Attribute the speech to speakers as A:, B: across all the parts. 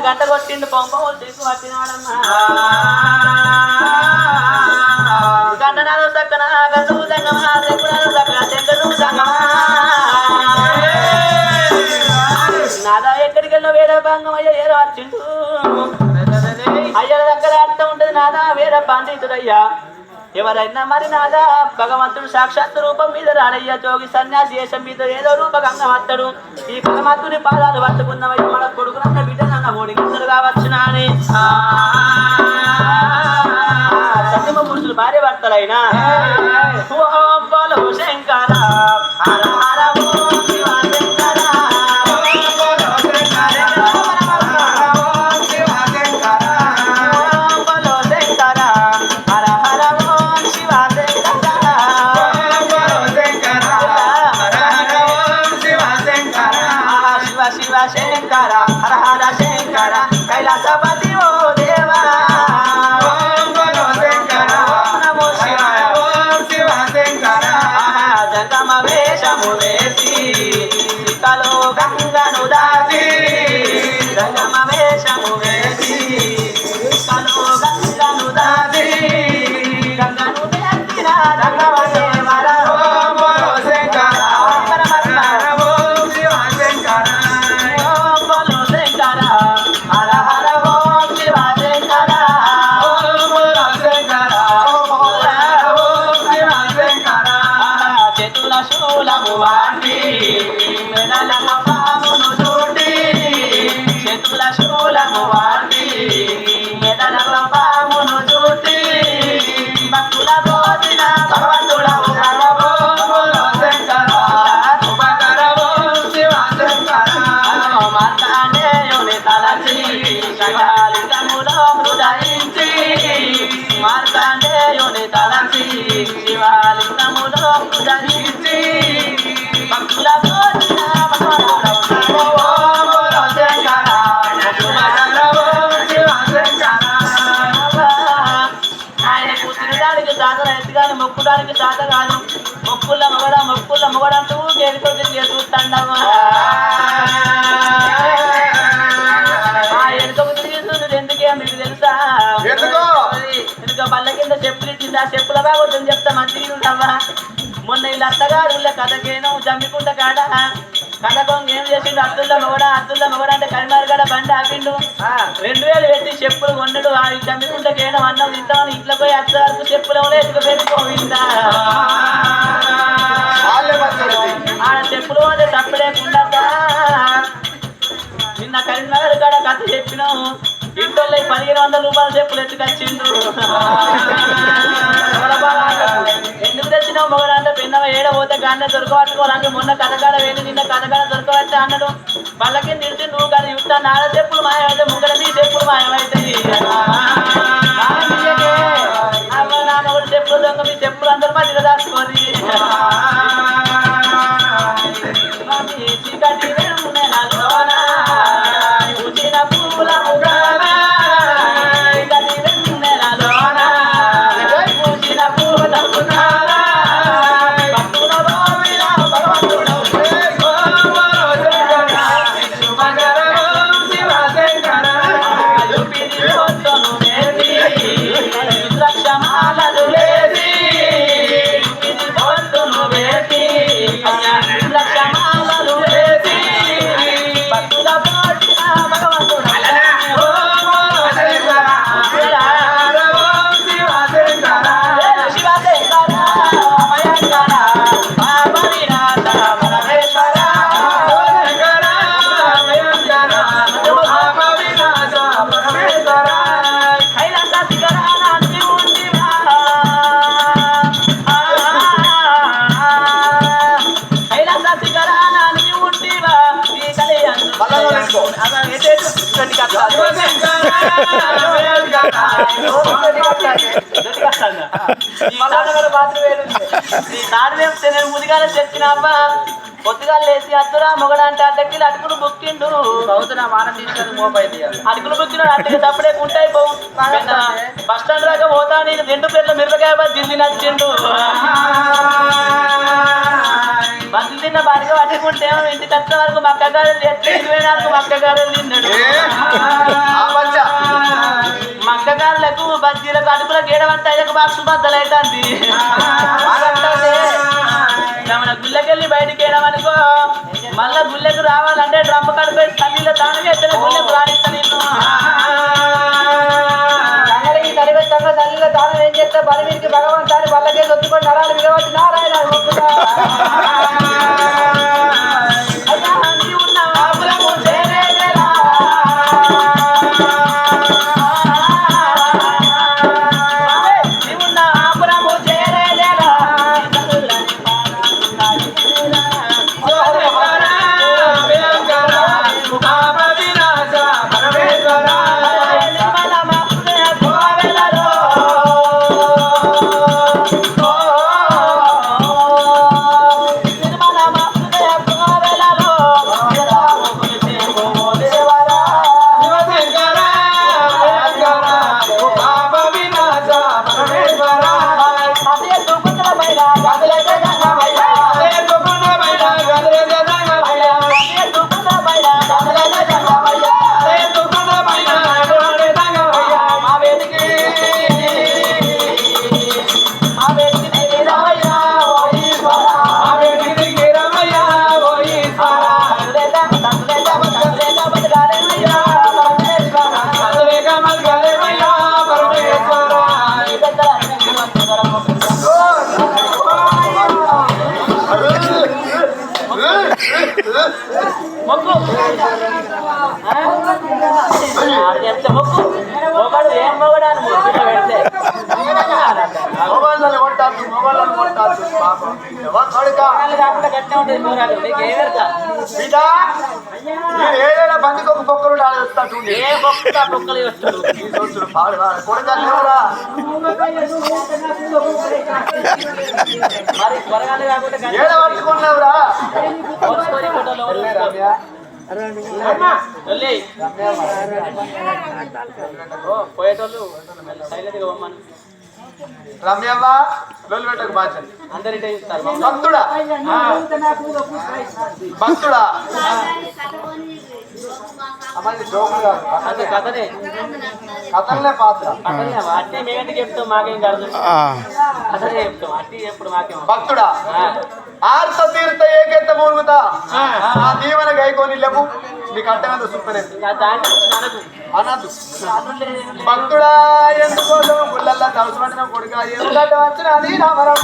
A: గంట కొట్టిండు పొంపలు తీసుకు పట్టినాడమ్మా గంటనాలు చక్కన గంటు సంగమా చెక్కునాలు చక్కన చెంకలు సంగమా నాదా ఎక్కడికి వెళ్ళిన వేరే భంగం అయ్యా ఏదో వచ్చిండు అయ్యల దగ్గర అర్థం ఉంటది నాదా వేరే పండితుడయ్యా ఎవరైనా మరి నాదా భగవంతుడు సాక్షాత్ రూపం మీద రాడయ్యా జోగి సన్యాసి వేషం మీద ఏదో రూపకంగా వస్తాడు ఈ భగవంతుని పాదాలు పట్టుకున్నవయ్యా మన కొడుకునన్న బిడ్డనన్న ఓడికిద్దరు కావచ్చు నాని సత్యమ పురుషులు భార్య భర్తలైనా ఓం బలో శంకర హర హర ఓం శివ శంకర శంకర హర హర శంకర కైలాసపతి ఓ దేవా ఓం బలో శంకర నమో శివాయ ఓం శివ శంకర జంగమ వేషము వేసి కలో గంగను దాసి జంగమ వేషము వేసి కలో గంగను దాసి గంగను ఎత్తిన రంగమ దేవర ఓం బలో శంకర శూలము వాటి మెడల పామును చూటి చేతుల శూలము వాటి మెడల పామును చూటి భక్తుల బోధిన భగవంతుడవు మార్కాండేయుని తలచి శివలింగములో హృదయించి మార్కాండేయుని తలచి శివలింగములో హృదయించి భక్తుల బోధిన ఆయనకు తినడానికి సాధన ఎత్తుగాని మొక్కుడానికి సాధ కాదు మొక్కుల మొగడంటూ కేసుకొచ్చి చేసుకుంటాడమ్మా ఎందుకు తిరిగిస్తుంది ఎందుకే మీకు తెలుసా ఎందుకో బల్ల కింద చెప్పులు ఇచ్చింది ఆ చెప్పుల బాగొద్దని చెప్తా మంచిగా ఉంటావా మొన్న వీళ్ళు అత్తగారు కథకేను జమ్మికుంట కాడ కథకొంగ ఏం చేసిండు అద్దుల్ల మొగడ అంటే కరిమారు కాడ బండి ఆపిండు 2000 పెట్టి చెప్పులు కొన్నాడు ఆ జమ్మికుంటకేను అన్నం తింటామని ఇంట్లో పోయి అత్తగారికి చెప్పులు ఎత్తుకుపోయిందా ఆ చెప్పులు పోతే తప్పలేకుండా నిన్న కరీంనగర్ కాడ కథ చెప్పినాము ఇంట్లో 1500 రూపాయల చెప్పులు ఎత్తుకొచ్చిండు ఎందుకు తెచ్చినావు మొగడంటే పిన్నవ ఏడ పోతే గానే దొరకబట్టుకోవాలంటే మొన్న కథకాడ వెళ్ళి నిన్న కథకాడ దొరకవచ్చా అన్నాడు వాళ్ళకి నిలిచి నువ్వు కానీ యుక్త నాడ చెప్పులు మాయమైతే ముగ్గురు నీ చెప్పులు మాయమైతాయి నా మొగడు చెప్పులు దొంగ మీ చెప్పులు అందరూ మా నిలదాచుకోరి చీకటి పూచిన పూల పూచిన పూల లక్షమాలలు లేసి లక్షమాలలు లేసి భక్తుల భగవంతుడు నేను ముదిగానే తెచ్చినమ్మా పొద్దుగా లేచి అత్తురా మొగడంటే అడ్డకి అటుకులు బుక్కిండు అవుతున్నా మానం తీసుకొని మోపైంది అటుకులు బుక్కిన అట్టుకి తప్పుడే ఉంటాయి బస్ స్టాండ్ దాకా పోతా నేను 2 ప్లేట్ల మిరపకాయ జింది నచ్చిండు బతులు తిన్న బాడిగా పట్టుకుంటేమో ఇంటికి వచ్చే వరకు మక్కగారు 24 మక్కగారు తిన్నాడు. మక్కగారులకు బజ్జీలకు అడుపుల గేడవంటే అయ్యకు బాక్సు బద్దలు అవుతుంది. మన గుళ్ళకెళ్ళి బయటికి వేయడమనుకో మళ్ళా గుళ్ళకు రావాలంటే డ్రమ్మ కడిపే తల్లిలో తాను ఎత్తున గుళ్ళకు రానిస్తా నేను తల్లిలో తాను ఏం చేస్తే బలిమీరికి భగవంతాన్ని వాళ్ళకే దొచ్చుకొని నరాలు విరవచ్చు నారాయణ మొక్కు చెప్తే మొక్కు మొగడు ఏం మొగడాను పెడితే కాకుండా గట్టిగా ఉంటుంది మూరాలు నీకు ఏదైనా బండికి ఒక పొక్కలు ఏ పొక్క పొక్కలు వస్తాడు మరి త్వరగానే కాకుండా పట్టుకున్నావురా పోయేటోళ్ళు సైలెంట్గా పోమ్మని రమ్యవ్వ లోలు పెట్టకు బాధ్యత అందరిటే ఇస్తారు భక్తుడా భక్తుడా కథనే కథలనే పాత్ర అట్టి మేగంటికి చెప్తాం మాకేం కాదు కథనే చెప్తాం అట్టి ఎప్పుడు మాకేం భక్తుడా ఆర్త తీర్థ ఏకెత్త మూలుగుతా ఆ దీవెన గైకొని లేవు నీకు అట్టగంత సూపర్ అనదు భక్తుడా ఎందుకోసం గుళ్ళల్లా తలసుపట్టిన కొడుక ఏమిటంటే వచ్చినది రామరామ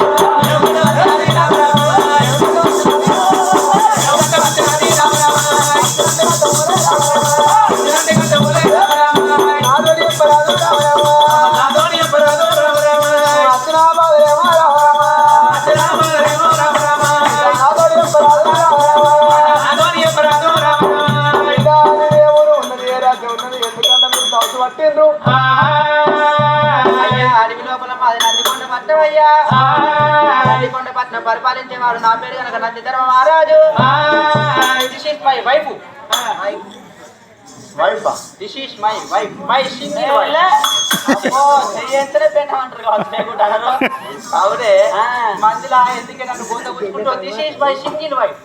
A: అడవి లోపల మాది నందికొండ పట్నం అయ్యా నందికొండ పట్నం పరిపాలించేవాడు నా పేరు కనుక నందిధర్మ మహారాజు this is my wife this is my wife my single ఎంతనే పెట్టమంటారు కావచ్చు అవునే మందిలా ఎందుకే నన్ను బొంద కూర్చుకుంటూ this is my single wife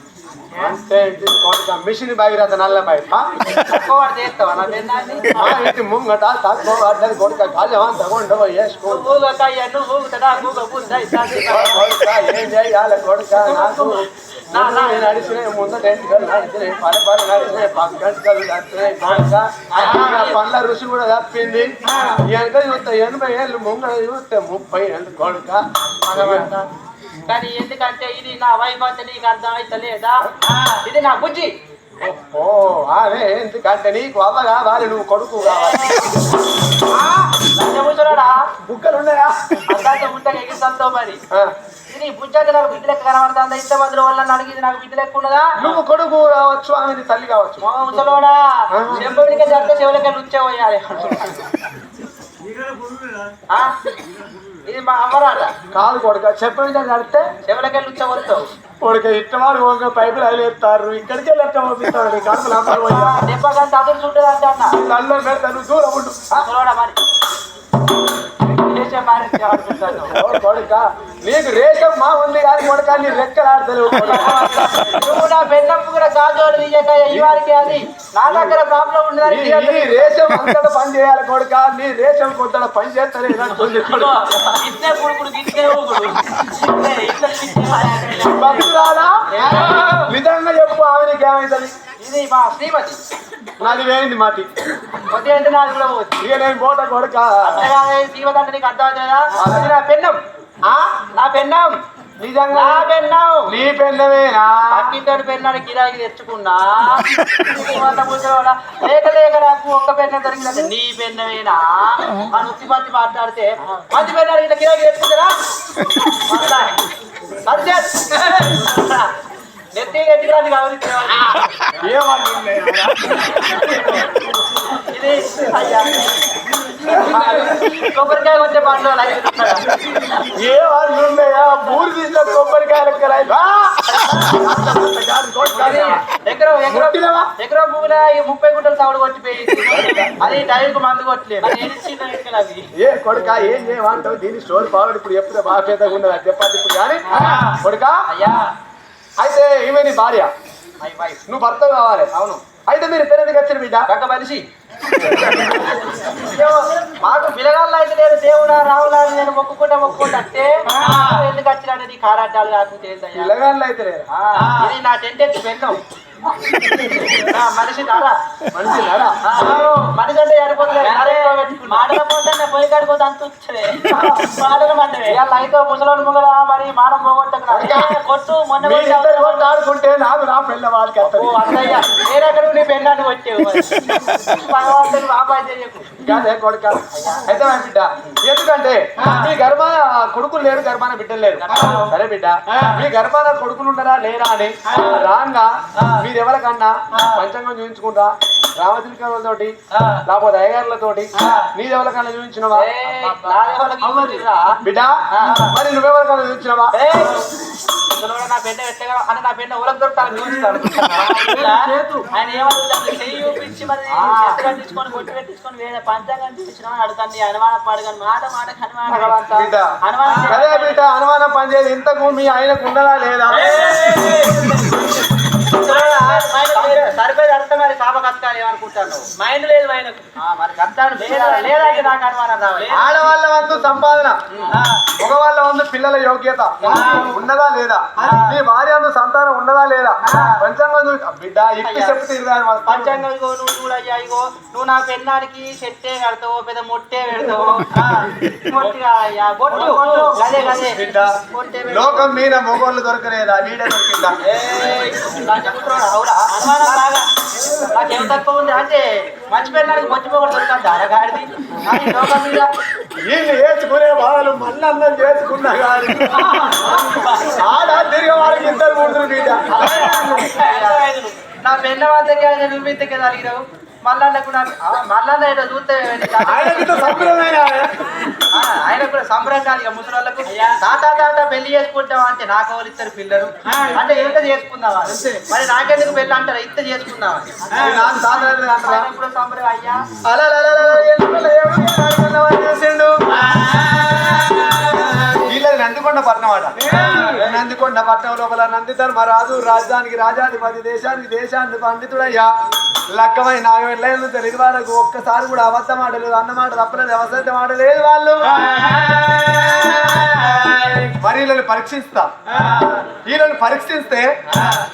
A: mission Bhagiratha నల్ల బయట చేస్తావా నా పెన్నాన్ని ముంగట తక్కువ కొడుక కాలేమని తಗೊಂಡು వేసుకో ఏం చేయాలి కొడుక నాకు నడిచినాయి ముందట ఎంటికలు నడిచినాయి పలు నడిచినాయి పక్కలు నడిచినాయి కొడుక పండ్ల రుచి కూడా తప్పింది వెనక చూస్తే 80 ఏళ్ళు ముంగట చూస్తే 30 ఏళ్ళు కొడుక కానీ ఎందుకంటే ఇది నా వైఫ్ అంటే నీకు అర్థం అవుతలేదా ఇది నా బుజ్జి ఓ అదే ఎందుకంటే నీకు అవ్వ కావాలి నువ్వు కొడుకు కావాలి బుక్కలు ఉన్నాయా అంతా ఉంటాయి ఎగిరితో మరి ఇది బుజ్జ నాకు బిడ్డ లెక్క కనబడుతుంది ఇంత మంది వల్ల అడిగింది నాకు బిడ్డ లెక్క ఉన్నదా నువ్వు కొడుకు కావచ్చు ఆమె తల్లి కావచ్చు మా ముసలోడా చెంపడికే జరిగితే చెవులకి రుచ్చేయాలి ఇది మా అమ్మరాట కాదు కొడుక చెప్పేది నడితే చెవులకెళ్ళి ఉచ్చవస్తావు కొడుక ఇట్టవాడు ఒక పైపులు అదిలేస్తారు ఇక్కడికి వెళ్ళి ఎట్లా పంపిస్తాడు కడుపులు దెబ్బకంటే అదులు చుట్టూ అంటే అన్న నల్ల పెడతాను దూరం ఉండు మరి
B: కొడుక నీకు రేషం మా ఉంది కానీ కొడుక నీ రెక్కలు ఆడతలేవు.
A: నువ్వు నా పెన్నప్పు కూడా కాజోలు ఈ వారికి అది నా దగ్గర ప్రాబ్లం ఉండదు.
B: నీ రేషం అంతటా పని చేయాలి కొడుక, నీ రేషం కొంత పని చేస్తలే. భక్తురాలా నిజంగా చెప్పు ఆమెకి ఏమైతుంది?
A: ఇది మా శ్రీమతి.
B: నాది వేయింది మాటి
A: కొద్ది అంటే నాది కూడా పోతుంది.
B: ఇక నేను పోట కొడుక.
A: శ్రీమతి అంటే నీకు అర్థం అవుతుందా? నా పెన్నం, నా పెన్నం నిజంగా పెన్నం. నీ పెన్నమేనా? పక్కింటి పెన్నాడు గిరాకి తెచ్చుకున్నా. లేక లేక నాకు ఒక్క పెన్నం దొరికిందంటే నీ పెన్నమేనా అని ఉత్తిపత్తి మాట్లాడితే మంచి పెన్నాడు ఇట్లా గిరాకి తెచ్చుకుంటారా? నెత్తి ఎత్తుకురాని కావాలి. ఇది కొబ్బరికాయ వచ్చే పండు
B: ఏ వాళ్ళు ఉన్నాయా? ఊరు తీసిన కొబ్బరికాయలు
A: ఎకరం భూమిలో 30 గుంటలు తవుడు కొట్టిపోయింది. అది టైంకు మందు కొట్టలేదు.
B: ఏ కొడుక ఏం చేయమంటావు? దీని స్టోర్ బాగా ఇప్పుడు ఎప్పుడు బాగా పెద్దగా ఉండదు చెప్పాలి ఇప్పుడు కానీ కొడుక. అయ్యా అయితే ఈమె నీ భార్య, నువ్వు భర్త కావాలి. అవును. అయితే మీరు ఇద్దరు ఎందుకు వచ్చారు బిడ్డ?
A: పక్క మనిషి మాకు పిల్లగాళ్ళు అయితే లేదు. దేవుడా రావులా నేను మొక్కుకుంటా అంటే ఎందుకు వచ్చినాడు? నీ కారాటాలు కాకపోతే
B: పిల్లగాళ్ళు అయితే లేదు.
A: ఇది నా టెంట్ ఎత్తి పెన్నం. మనిషి నారా
B: మనిషి నారా
A: మనిషి అంటే ఏడిపోతుంది. మాటల పోతే పోయి కాడిపోతే అంత మాటల మంటే అయితే ముసలోని ముంగల మరి మానం పోగొట్టకు కొట్టు. మొన్న
B: ఆడుకుంటే నాకు నా పెళ్ళ వాళ్ళకి
A: అన్నయ్య నేనెక్కడ నీ పెన్నాన్ని కొట్టేవు. భగవంతుని బాబాయ్ చేయకు
B: కొడుక. అయితే బిడ్డ ఎందుకంటే మీ గర్భాన కొడుకులు లేరు, గర్భాన బిడ్డలు లేరు. సరే బిడ్డ మీ గర్భాన కొడుకులు ఉన్నారా లేరా అని రాంగా మీరు ఎవరికన్నా పంచాంగం చూపించుకుంటా రామచిలకలతోటి లేకపోతే అయ్యగారులతోటి నీది ఎవరికన్నా చూపించినవా బిడ్డ? మరి నువ్వెవరికన్నా చూపించినవా?
A: నా పెద్ద పెట్టగా అని నా పెద్ద ఊరకు దొరుకుతాను చూపిస్తాను. ఆయన ఏమవుతుంది చెయ్యి చూపించి మరి కట్టించుకొని కొట్టి పెట్టించుకొని వేరే పంచాంగం చూపించిన అడుగుతాను. అనుమానం పాడు కానీ మాట మాట
B: అనుమానం పనిచేది. ఇంతకు మీ ఆయనకు ఉండదా లేదా?
A: సరిపోయి అర్థం మరి పాప కత్తాలి ఏమనుకుంటాను. మైండ్ లేదు ఆయనకు. మరి కత్తాను లేదా నాకు అనుమానం రావాలి.
B: ఆడవాళ్ళ వంతు సంపాదన, మగవాళ్ళ వంతు పిల్లల యోగ్యత ఉన్నదా లేదా? నీ భార్య వంతు సంతానం ఉన్నదా లేదా? పంచాంగం బిడ్డ ఇప్పి చెప్తే
A: పంచాంగం ఇగో నువ్వు చూడయ్యా. ఇగో నువ్వు నా పెన్నానికి చెట్టే కడతావు, పెద్ద మొట్టే పెడతావు. మొట్టి కాదయ్యా బొట్టు. గదే గదే
B: బిడ్డ లోకం మీద మొగోళ్ళు దొరకలేదా? వీడే దొరికిందా?
A: అనుమానం బాగా నాకేం తక్కువ ఉంది అంటే మంచి పెన్నానికి మంచి మొగలు దొరకదు అరగాడిది లోకం మీద.
B: వీళ్ళు వేసుకునే వాళ్ళు మళ్ళీ అన్నం చేసుకున్నా కానీ ఆడ తిరిగే వాళ్ళకి ఇద్దరు మూడురు బిడ్డ.
A: నా పెన్న వద్దకే నువ్వు ఇంతకే తగినావు. మళ్ళా కూడా మళ్ళా ఏదో చూస్తే ఆయన కూడా సంబరంగా ఇక ముసలి తాత పెళ్లి చేసుకుంటావా అంటే నాకు ఎవరు ఇద్దరు పిల్లలు అంటే ఎంత చేసుకుందావా? మరి నాకెందుకు పెళ్ళి అంటారా? ఇంత చేసుకుందామా? కూడా సంబరం అయ్యా.
B: వీళ్ళది నందికొండ పట్టణం అట. నందికొండ పట్టణం లోపల నందిధర్మ రాజు రాజధానికి రాజాధిపతి దేశానికి దేశాన్ని పండితుడయ్యా. లక్కమై 40 ఏళ్ళు తెలియదు వాళ్ళకు ఒక్కసారి కూడా అబద్ధం ఆడలేదు, అన్నమాట తప్పలేదు, అవసరం ఆడలేదు వాళ్ళు. మరి వీళ్ళని పరీక్షిస్తా. వీళ్ళని పరీక్షిస్తే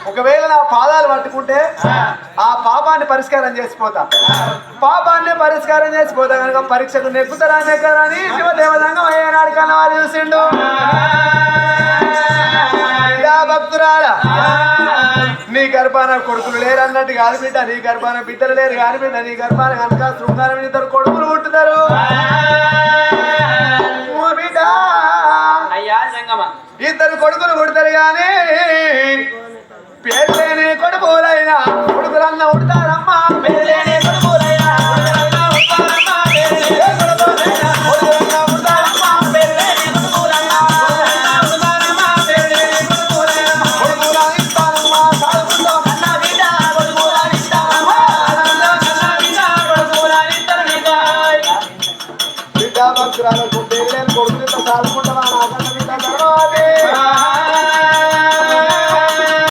B: ఒకవేళ నా పాదాలు పట్టుకుంటే ఆ పాపాన్ని పరిష్కారం చేసిపోతా. పాపాన్ని పరిష్కారం చేసిపోతా కనుక పరీక్షకు నెక్కుతారా నెక్కరా అని శివదేవదంగా అయ్యేనాడు కన్నా వారు చూసిండు. భక్తురాలా నీ గర్భాన కొడుకులు లేరు అన్నట్టు కాదు బిడ్డ. నీ గర్భాన బిడ్డలు లేరు కాని బిడ్డ. నీ గర్భాన కనుక శృంగారం ఇద్దరు కొడుకులు పుట్టుతారు బిడ్డ. ఇద్దరు కొడుకులు పుడతారు కానీ పేర్లేని కొడుకులైనా కొడుకులన్నా పుడతారమ్మా. పేర్లేని కొడుకులైనా బిడ్డ భక్తురాలకు పేరు కొడుకులు ఇంత సాదుకుంటావా నాకన్నా బిడ్డ